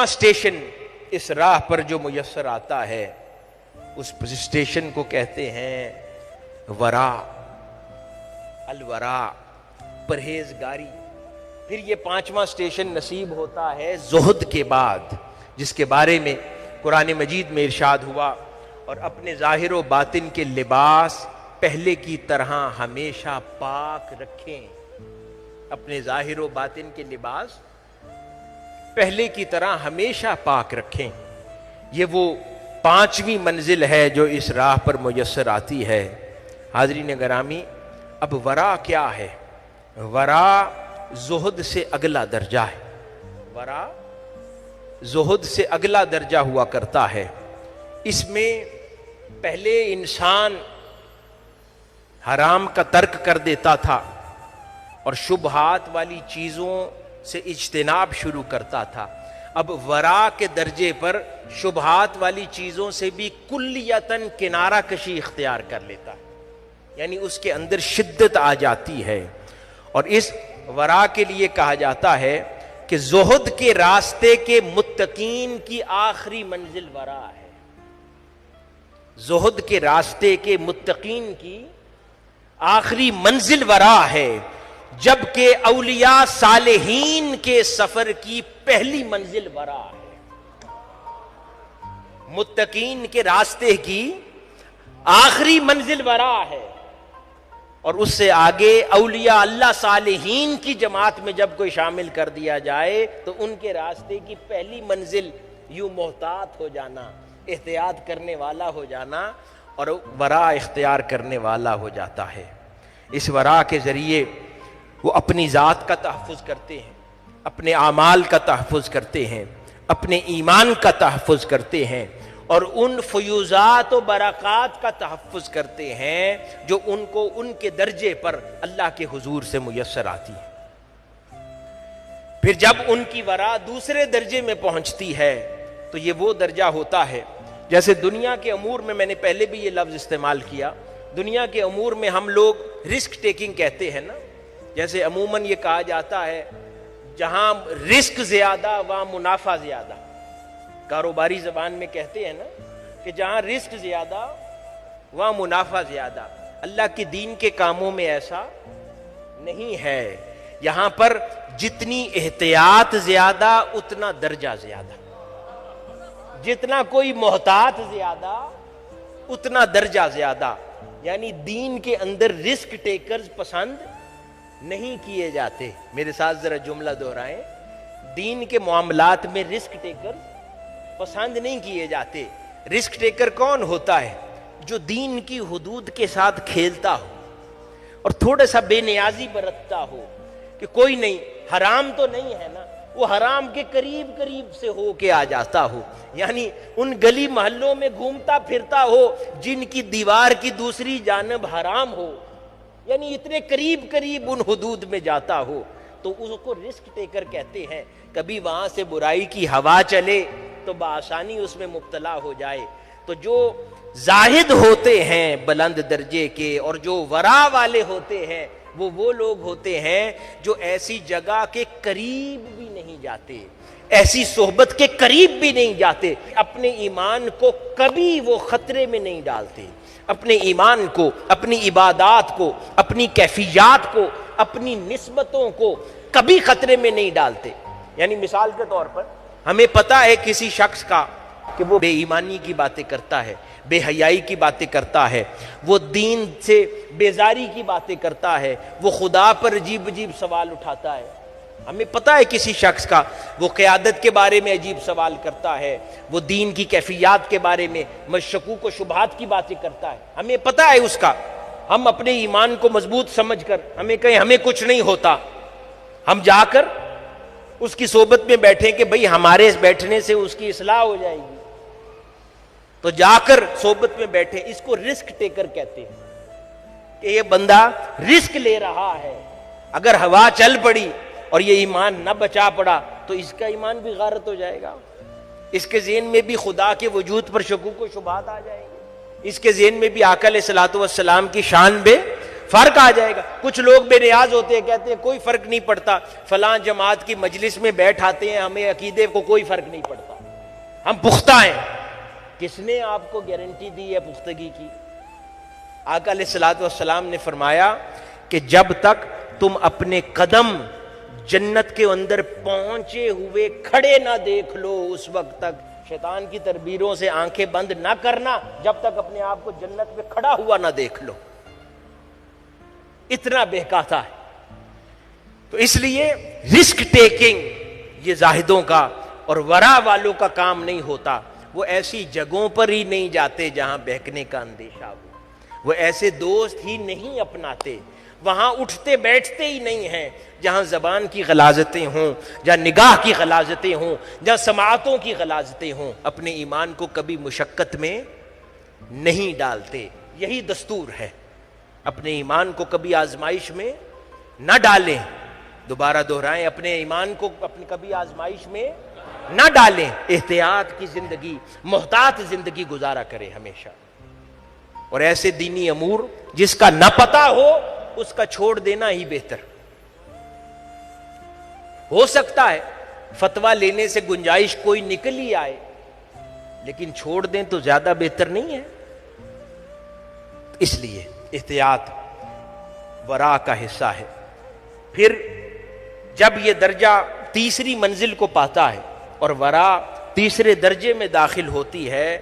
Station اس راہ پر جو میسر آتا ہے اس اسٹیشن کو کہتے ہیں ورا، الورا، پرہیزگاری۔ پھر یہ پانچواں اسٹیشن نصیب ہوتا ہے زہد کے بعد، جس کے بارے میں قرآن مجید میں ارشاد ہوا، اور اپنے ظاہر و باطن کے لباس پہلے کی طرح ہمیشہ پاک رکھیں۔ اپنے ظاہر و باطن کے لباس پہلے کی طرح ہمیشہ پاک رکھیں۔ یہ وہ پانچویں منزل ہے جو اس راہ پر میسر آتی ہے۔ حاضرین گرامی، اب ورا کیا ہے؟ ورا زہد سے اگلا درجہ ہے۔ ورا زہد سے اگلا درجہ ہوا کرتا ہے۔ اس میں پہلے انسان حرام کا ترک کر دیتا تھا اور شبہات والی چیزوں سے اجتناب شروع کرتا تھا۔ اب ورا کے درجے پر شبہات والی چیزوں سے بھی کلیتاً کنارہ کشی اختیار کر لیتا ہے، یعنی اس کے اندر شدت آ جاتی ہے۔ اور اس ورا کے لیے کہا جاتا ہے کہ زہد کے راستے کے متقین کی آخری منزل ورا ہے۔ زہد کے راستے کے متقین کی آخری منزل ورا ہے، جبکہ اولیاء صالحین کے سفر کی پہلی منزل ورا ہے۔ متقین کے راستے کی آخری منزل ورا ہے، اور اس سے آگے اولیاء اللہ صالحین کی جماعت میں جب کوئی شامل کر دیا جائے تو ان کے راستے کی پہلی منزل یوں محتاط ہو جانا، احتیاط کرنے والا ہو جانا، اور ورا اختیار کرنے والا ہو جاتا ہے۔ اس ورا کے ذریعے وہ اپنی ذات کا تحفظ کرتے ہیں، اپنے اعمال کا تحفظ کرتے ہیں، اپنے ایمان کا تحفظ کرتے ہیں، اور ان فیوزات و برکات کا تحفظ کرتے ہیں جو ان کو ان کے درجے پر اللہ کے حضور سے میسر آتی ہے۔ پھر جب ان کی ورا دوسرے درجے میں پہنچتی ہے تو یہ وہ درجہ ہوتا ہے، جیسے دنیا کے امور میں نے پہلے بھی یہ لفظ استعمال کیا، دنیا کے امور میں ہم لوگ رسک ٹیکنگ کہتے ہیں نا، جیسے عموماً یہ کہا جاتا ہے جہاں رسک زیادہ وہاں منافع زیادہ، کاروباری زبان میں کہتے ہیں نا کہ جہاں رسک زیادہ وہاں منافع زیادہ۔ اللہ کے دین کے کاموں میں ایسا نہیں ہے، یہاں پر جتنی احتیاط زیادہ اتنا درجہ زیادہ، جتنا کوئی محتاط زیادہ اتنا درجہ زیادہ، یعنی دین کے اندر رسک ٹیکرز پسند نہیں کیے جاتے۔ میرے ساتھ ذرا جملہ دہرائیں، دین کے معاملات میں رسک ٹیکر پسند نہیں کیے جاتے۔ رسک ٹیکر کون ہوتا ہے؟ جو دین کی حدود کے ساتھ کھیلتا ہو اور تھوڑا سا بے نیازی برتتا ہو کہ کوئی نہیں، حرام تو نہیں ہے نا، وہ حرام کے قریب قریب سے ہو کے آ جاتا ہو، یعنی ان گلی محلوں میں گھومتا پھرتا ہو جن کی دیوار کی دوسری جانب حرام ہو، یعنی اتنے قریب قریب ان حدود میں جاتا ہو، تو اس کو رسک ٹیکر کہتے ہیں۔ کبھی وہاں سے برائی کی ہوا چلے تو بآسانی اس میں مبتلا ہو جائے۔ تو جو زاہد ہوتے ہیں بلند درجے کے اور جو ورا والے ہوتے ہیں وہ لوگ ہوتے ہیں جو ایسی جگہ کے قریب بھی نہیں جاتے، ایسی صحبت کے قریب بھی نہیں جاتے، اپنے ایمان کو کبھی وہ خطرے میں نہیں ڈالتے، اپنے ایمان کو، اپنی عبادات کو، اپنی کیفیات کو، اپنی نسبتوں کو کبھی خطرے میں نہیں ڈالتے۔ یعنی مثال کے طور پر ہمیں پتہ ہے کسی شخص کا کہ وہ بے ایمانی کی باتیں کرتا ہے، بے حیائی کی باتیں کرتا ہے، وہ دین سے بیزاری کی باتیں کرتا ہے، وہ خدا پر عجیب عجیب سوال اٹھاتا ہے۔ ہمیں پتہ ہے کسی شخص کا وہ قیادت کے بارے میں عجیب سوال کرتا ہے، وہ دین کی کیفیات کے بارے میں شکوک و شبہات کی باتیں کرتا ہے، ہمیں پتہ ہے اس کا۔ ہم اپنے ایمان کو مضبوط سمجھ کر ہمیں کہیں ہمیں کچھ نہیں ہوتا، ہم جا کر اس کی صحبت میں بیٹھیں کہ بھئی ہمارے بیٹھنے سے اس کی اصلاح ہو جائے گی، تو جا کر صحبت میں بیٹھے۔ اس کو رسک ٹیکر کہتے ہیں کہ یہ بندہ رسک لے رہا ہے، اگر ہوا چل پڑی اور یہ ایمان نہ بچا پڑا تو اس کا ایمان بھی غارت ہو جائے گا، اس کے ذہن میں بھی خدا کے وجود پر شکوک و شبہات آ جائیں گے، اس کے ذہن میں بھی آقا علیہ الصلوۃ والسلام کی شان بے فرق آ جائے گا. کچھ لوگ بے نیاز ہوتے ہیں, کہتے ہیں کوئی فرق نہیں پڑتا, فلاں جماعت کی مجلس میں بیٹھ آتے ہیں, ہمیں عقیدے کو کوئی فرق نہیں پڑتا, ہم پختہ ہیں. کس نے آپ کو گارنٹی دی ہے پختگی کی؟ آقا علیہ الصلوۃ والسلام نے فرمایا کہ جب تک تم اپنے قدم جنت کے اندر پہنچے ہوئے کھڑے نہ دیکھ لو, اس وقت تک شیطان کی تدبیروں سے آنکھیں بند نہ کرنا جب تک اپنے آپ کو جنت میں کھڑا ہوا نہ دیکھ لو. اتنا بہکاتا ہے. تو اس لیے رسک ٹیکنگ یہ زاہدوں کا اور ورا والوں کا کام نہیں ہوتا. وہ ایسی جگہوں پر ہی نہیں جاتے جہاں بہکنے کا اندیشہ ہو, وہ ایسے دوست ہی نہیں اپناتے, وہاں اٹھتے بیٹھتے ہی نہیں ہیں جہاں زبان کی غلاظتیں ہوں, جہاں نگاہ کی غلاظتیں ہوں, جہاں سماعتوں کی غلاظتیں ہوں. اپنے ایمان کو کبھی مشقت میں نہیں ڈالتے. یہی دستور ہے, اپنے ایمان کو کبھی آزمائش میں نہ ڈالیں. دوبارہ دہرائیں, اپنے ایمان کو کبھی آزمائش میں نہ ڈالیں. احتیاط کی زندگی, محتاط زندگی گزارا کریں ہمیشہ. اور ایسے دینی امور جس کا نہ پتہ ہو اس کا چھوڑ دینا ہی بہتر. ہو سکتا ہے فتویٰ لینے سے گنجائش کوئی نکل ہی آئے, لیکن چھوڑ دیں تو زیادہ بہتر نہیں ہے. اس لیے احتیاط ورا کا حصہ ہے. پھر جب یہ درجہ تیسری منزل کو پاتا ہے اور ورا تیسرے درجے میں داخل ہوتی ہے,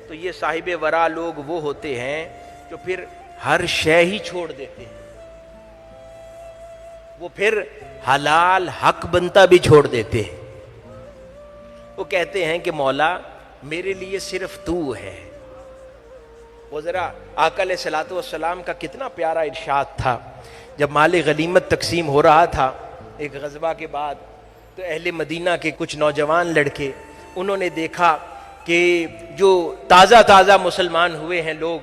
تو یہ صاحب ورا لوگ وہ ہوتے ہیں جو پھر ہر شے ہی چھوڑ دیتے ہیں. وہ پھر حلال حق بنتا بھی چھوڑ دیتے ہیں. وہ کہتے ہیں کہ مولا میرے لیے صرف تو ہے. وہ ذرا آقا علیہ الصلوۃ والسلام کا کتنا پیارا ارشاد تھا. جب مال غنیمت تقسیم ہو رہا تھا ایک غزوہ کے بعد, تو اہل مدینہ کے کچھ نوجوان لڑکے انہوں نے دیکھا کہ جو تازہ مسلمان ہوئے ہیں لوگ,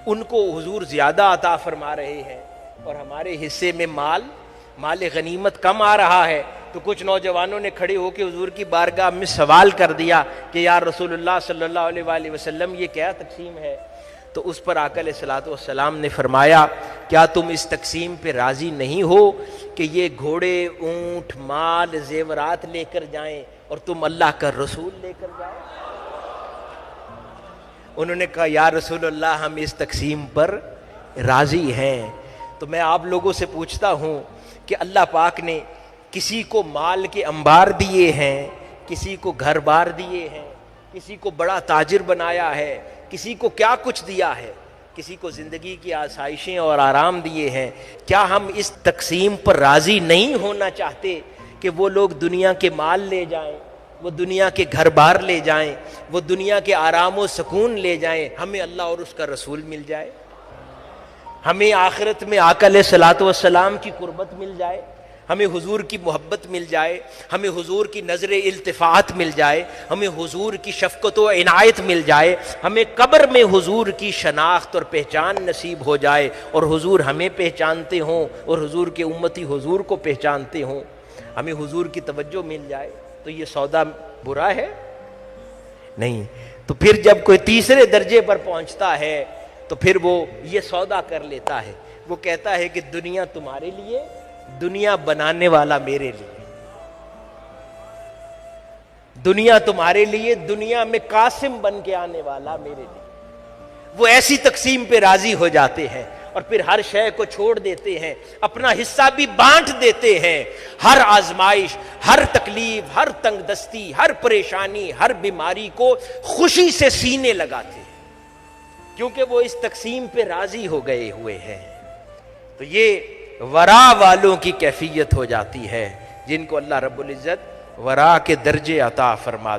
ان کو حضور زیادہ عطا فرما رہے ہیں اور ہمارے حصے میں مال غنیمت کم آ رہا ہے. تو کچھ نوجوانوں نے کھڑے ہو کے حضور کی بارگاہ میں سوال کر دیا کہ یا رسول اللہ صلی اللہ علیہ وآلہ وسلم یہ کیا تقسیم ہے؟ تو اس پر آقا علیہ الصلوۃ والسلام نے فرمایا کیا تم اس تقسیم پہ راضی نہیں ہو کہ یہ گھوڑے, اونٹ, مال, زیورات لے کر جائیں اور تم اللہ کا رسول لے کر جاؤ؟ انہوں نے کہا یا رسول اللہ ہم اس تقسیم پر راضی ہیں. تو میں آپ لوگوں سے پوچھتا ہوں کہ اللہ پاک نے کسی کو مال کے انبار دیے ہیں, کسی کو گھر بار دیے ہیں, کسی کو بڑا تاجر بنایا ہے, کسی کو کیا کچھ دیا ہے, کسی کو زندگی کی آسائشیں اور آرام دیے ہیں. کیا ہم اس تقسیم پر راضی نہیں ہونا چاہتے کہ وہ لوگ دنیا کے مال لے جائیں, وہ دنیا کے گھر بار لے جائیں, وہ دنیا کے آرام و سکون لے جائیں, ہمیں اللہ اور اس کا رسول مل جائے, ہمیں آخرت میں آقا علیہ الصلوۃ والسلام کی قربت مل جائے, ہمیں حضور کی محبت مل جائے, ہمیں حضور کی نظر التفات مل جائے, ہمیں حضور کی شفقت و عنایت مل جائے, ہمیں قبر میں حضور کی شناخت اور پہچان نصیب ہو جائے, اور حضور ہمیں پہچانتے ہوں اور حضور کے امتی حضور کو پہچانتے ہوں, ہمیں حضور کی توجہ مل جائے. تو یہ سودا برا ہے نہیں. تو پھر جب کوئی تیسرے درجے پر پہنچتا ہے تو پھر وہ یہ سودا کر لیتا ہے. وہ کہتا ہے کہ دنیا تمہارے لیے, دنیا بنانے والا میرے لیے. دنیا تمہارے لیے, دنیا میں قاسم بن کے آنے والا میرے لیے. وہ ایسی تقسیم پہ راضی ہو جاتے ہیں اور پھر ہر شے کو چھوڑ دیتے ہیں, اپنا حصہ بھی بانٹ دیتے ہیں. ہر آزمائش, ہر تکلیف, ہر تنگ دستی, ہر پریشانی, ہر بیماری کو خوشی سے سینے لگاتے ہیں, کیونکہ وہ اس تقسیم پہ راضی ہو گئے ہوئے ہیں. تو یہ ورا والوں کی کیفیت ہو جاتی ہے جن کو اللہ رب العزت ورا کے درجے عطا فرما